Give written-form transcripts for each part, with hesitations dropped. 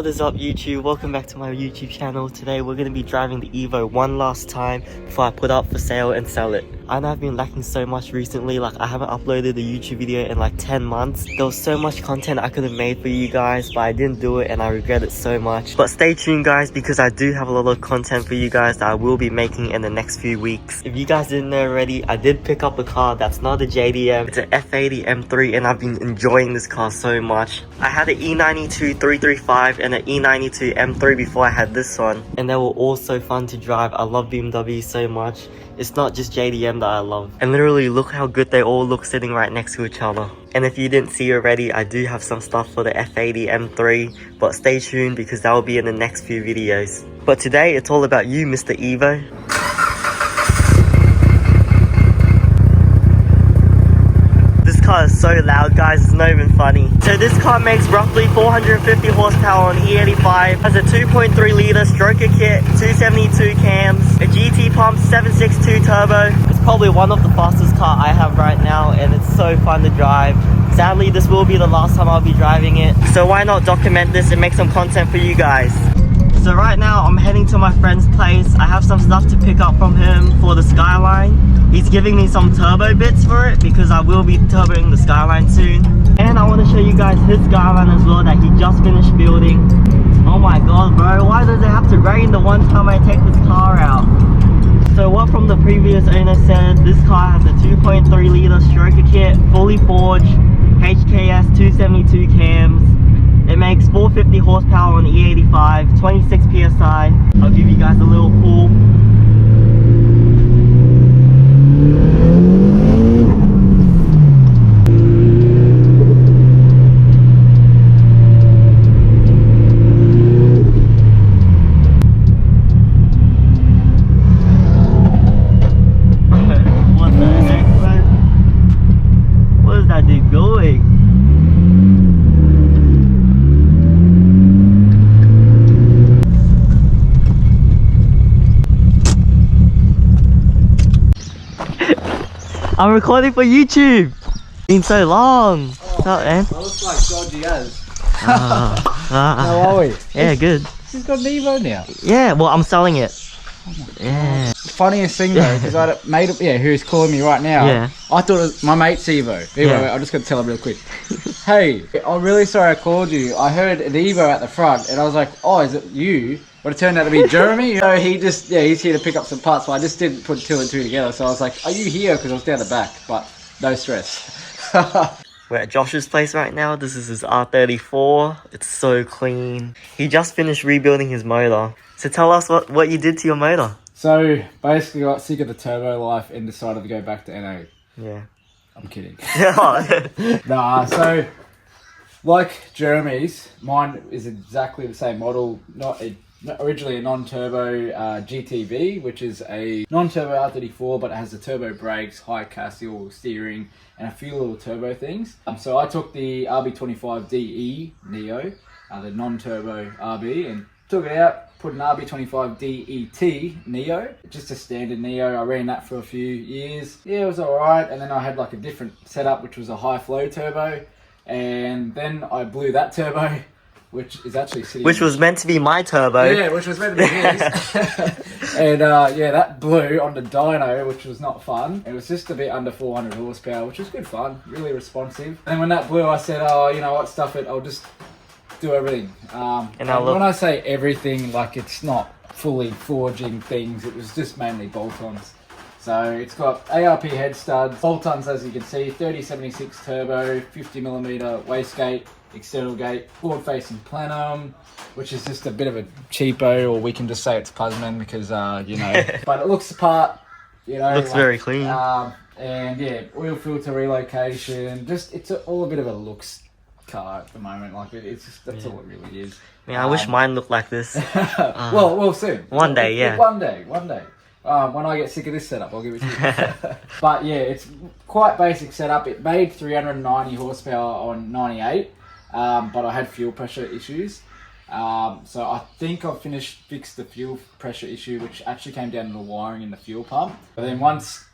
What is up YouTube? Welcome back to my YouTube channel. Today we're going to be driving the Evo one last time before I put up for sale and sell it. I know I've been lacking so much recently, like I haven't uploaded a YouTube video in like 10 months. There was so much content I could have made for you guys, but I didn't do it and I regret it so much. But stay tuned guys, because I do have a lot of content for you guys that I will be making in the next few weeks. If you guys didn't know already, I did pick up a car that's not a JDM. It's an F80 M3 and I've been enjoying this car so much. I had an E92 335 and an E92 M3 before I had this one, and they were all so fun to drive. I love BMW so much. It's not just JDM that I love. And literally look how good they all look sitting right next to each other. And if you didn't see already, I do have some stuff for the F80 M3, but stay tuned because that will be in the next few videos. But today it's all about you, Mr. Evo. This car is so loud guys, it's not even funny. So this car makes roughly 450 horsepower on E85, has a 2.3 litre stroker kit, 272 cams, a GT pump 762 turbo. It's probably one of the fastest car I have right now and it's so fun to drive. Sadly this will be the last time I'll be driving it, so why not document this and make some content for you guys. So right now I'm heading to my friend's place. I have some stuff to pick up from him for the Skyline. He's giving me some turbo bits for it because I will be turboing the Skyline soon. And I want to show you guys his Skyline as well that he just finished building. Oh my god bro, why does it have to rain the one time I take this car out? So what from the previous owner said, this car has a 2.3 litre stroker kit, fully forged, HKS 272 cams. It makes 450 horsepower on the E85, 26 PSI. I'll give you guys a little pull. What the heck, man? What is that dude going? I'm recording for YouTube. Been so long. What's up, man? I look like dodgy as. How are we? Yeah, good. She's got an Evo now. Yeah, well, I'm selling it. Yeah. Funniest thing though, because I made it, who's calling me right now. Yeah. I thought it was my mate's Evo. Anyway, I'm just going to tell him real quick. Hey, I'm really sorry I called you. I heard an Evo at the front and I was like, oh, is it you? But it turned out to be Jeremy. So he just, he's here to pick up some parts. So I just didn't put two and two together. So I was like, are you here? Because I was down the back, but no stress. We're at Josh's place right now. This is his R34. It's so clean. He just finished rebuilding his motor. So tell us what you did to your motor. So basically got sick of the turbo life and decided to go back to NA. Yeah. I'm kidding. Nah, so like Jeremy's, mine is exactly the same model. Originally a non-turbo GTV, which is a non-turbo R34, but it has the turbo brakes, high Cassiel steering, and a few little turbo things. So I took the RB25DE Neo, the non-turbo RB, and took it out, put an RB25DET Neo, just a standard Neo. I ran that for a few years. Yeah, it was alright, and then I had like a different setup, which was a high flow turbo, and then I blew that turbo, which is actually sitting... Which was meant to be my turbo. Yeah, which was meant to be his. And that blew on the dyno, which was not fun. It was just a bit under 400 horsepower, which was good fun, really responsive. And when that blew, I said, oh, you know what, stuff it, I'll just do everything. And when I say everything, like it's not fully forging things, it was just mainly bolt-ons. So it's got ARP head studs, bolt-ons as you can see, 3076 turbo, 50mm wastegate, external gate, forward-facing plenum, which is just a bit of a cheapo, or we can just say it's Puzman because, but it looks the part, Looks very clean. And yeah, oil filter relocation, just, it's all a bit of a looks car at the moment, like it's just, that's all it really is. Man, I wish mine looked like this. Well, soon. One day, yeah. One day. When I get sick of this setup, I'll give it to you. But yeah, it's quite basic setup. It made 390 horsepower on 98, but I had fuel pressure issues. So I think I've fixed the fuel pressure issue, which actually came down to the wiring in the fuel pump. But then once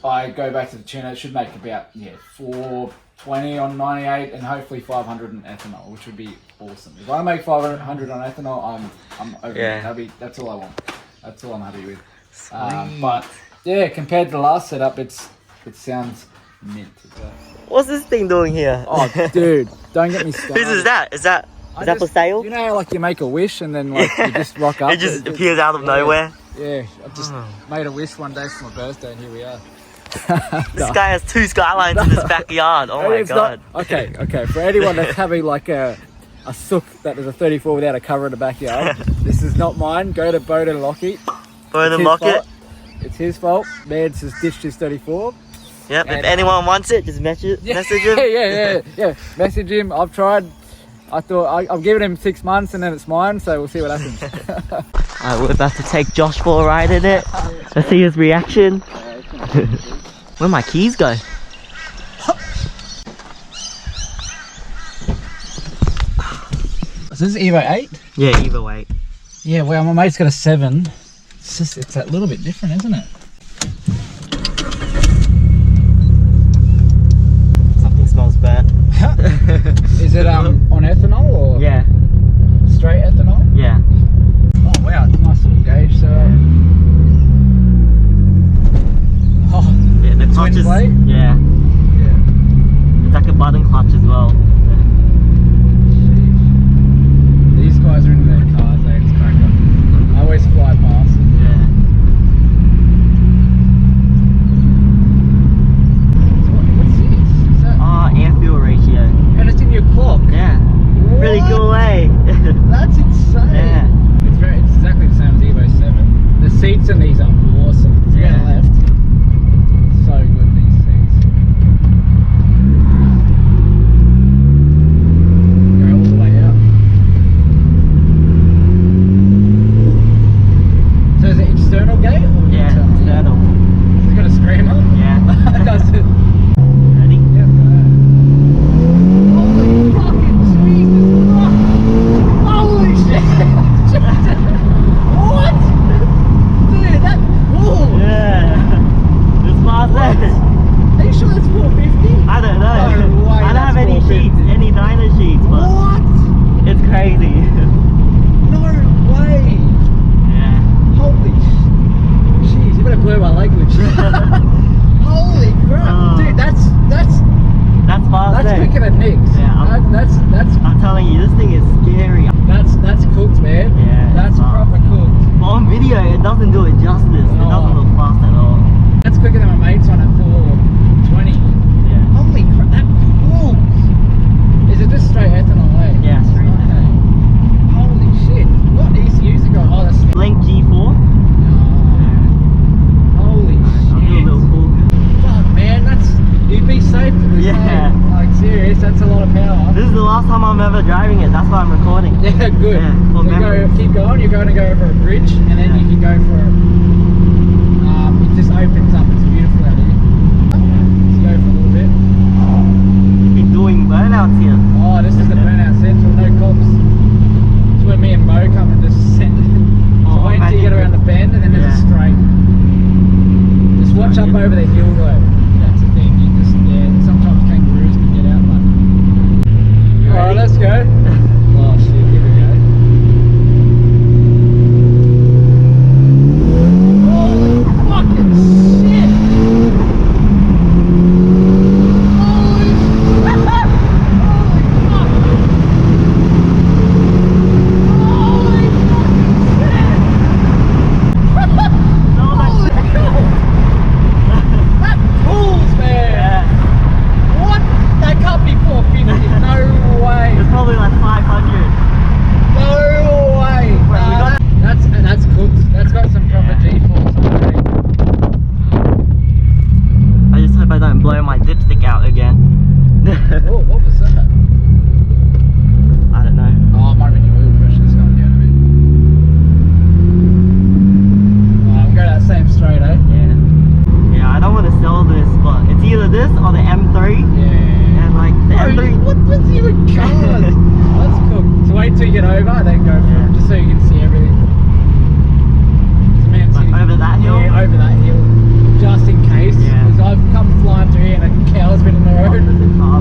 I go back to the tuner, it should make about 4 20 on 98 and hopefully 500 in ethanol, which would be awesome. If I make 500 on ethanol, I'm over it. That's all I want. That's all I'm happy with. But yeah, compared to the last setup, it sounds mint. What's this thing doing here? Oh, dude, don't get me started. Whose is that? Is that for sale? You know how like you make a wish and then like you just rock up? It just appears out of nowhere. Yeah, I just made a wish one day for my birthday and here we are. This guy has 2 skylines in his backyard. Oh my god. Okay. For anyone that's having like a sook that is a 34 without a cover in the backyard, this is not mine. Go to Bowden Lockett. Bowden Lockett. It's his fault. Man's just ditched his 34. Yep. And, if anyone wants it, just message him. Yeah. Message him. I've tried. I thought I've given him 6 months and then it's mine, so we'll see what happens. Alright, we're about to take Josh for a ride in it. Let's see his reaction. Where'd my keys go? Is this Evo 8? Yeah, Evo 8. Yeah, well, my mate's got a 7. It's a little bit different, isn't it? Something smells burnt. Is it on ethanol or? Yeah. Straight ethanol? Yeah. Oh wow, nice little gauge. So. Oh. Yeah, the clutch is. Plate? Yeah. It's like a button clutch as well. These guys are in their cars, it's crack up. I always fly past it. Yeah. So what's this? Is that... Air fuel ratio. And it's in your clock? Yeah. What? Really cool way. That's insane. Yeah. It's exactly the same as Evo 7. The seats in these are awesome. If you go left. So good, these seats. Go all the way out. So is it external gate? Or Yeah, external. Has it got a screamer? Yeah. Does it? Ready? Yep. Holy fucking Jesus! Holy shit! What? Dude, that... Whoa! Yeah. It's fast. Are you sure that's 450? I don't know. No way, I don't have that's any 450. sheets, any dyno sheets, but What? it's crazy. No way! Yeah. Holy jeez, you better blur my language. Holy crap! Dude, that's fast. quicker than Nick's. Yeah, That's I'm telling you, this thing is scary. that's cooked, man. Yeah, That's it's fast. proper cooked. But on video, it doesn't do it justice. It doesn't look fast at all. That's quicker than my mate's one at 420. Yeah. Holy crap, that rules! Is it just straight ethanol, eh? Yeah, straight Okay. Holy shit. What ECUs it got? Oh, that's Blink G4. Oh, holy I'll do a shit. little pull. Fuck, man, you'd be safe to this Yeah. thing. Like, serious, that's a lot of power. This is the last time I'm ever driving it. That's why I'm recording. Yeah, good. Yeah, for memories. Keep going, you're going to go over a bridge, and then you can go for it just opens up, it's beautiful out here. Let's go for a little bit. Been doing burnouts here. Oh, this is the burnout central, no cops. It's where me and Mo come and just send it. So Oh, wait until you get around the bend and then there's a straight. Just watch up over the hill though. That's the thing. You just sometimes kangaroos can get out, but alright, let's go. Oh shit, here we go. Holy fucking shit! Holy fuck! Holy fucking shit! That pulls, man! Yeah. What? That can't be 450. No way. It's probably like 500. No way. Wait, we got- That's cooked. That's got some proper G-force already. I just hope I don't blow my dipstick out again. Oh, what was that? I don't know. Oh, it might have been your oil pressure's going down a bit. Oh, I'm going that same straight, eh? Yeah. Yeah, I don't want to sell this, but it's either this or the M3. Yeah. And like the M3. What was even cars? That's cooked. So wait till you get over, then go for it, just so you can see everything. Man Like City. over that hill? Yeah, over that hill. Just in case. Yeah. Because I've come flying through here and a cow's been in the road. There's a car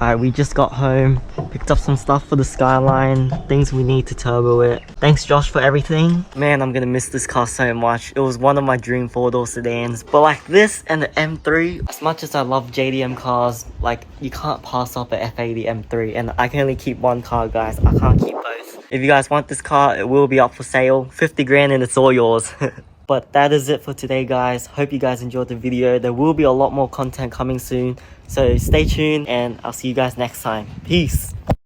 Alright, we just got home, picked up some stuff for the Skyline, things we need to turbo it. Thanks Josh for everything. Man, I'm gonna miss this car so much. It was one of my dream four-door sedans. But like this and the M3, as much as I love JDM cars, like you can't pass up a F80 M3, and I can only keep one car, guys. I can't keep both. If you guys want this car, it will be up for sale. 50 grand and it's all yours. But that is it for today, guys. Hope you guys enjoyed the video. There will be a lot more content coming soon. So stay tuned and I'll see you guys next time. Peace.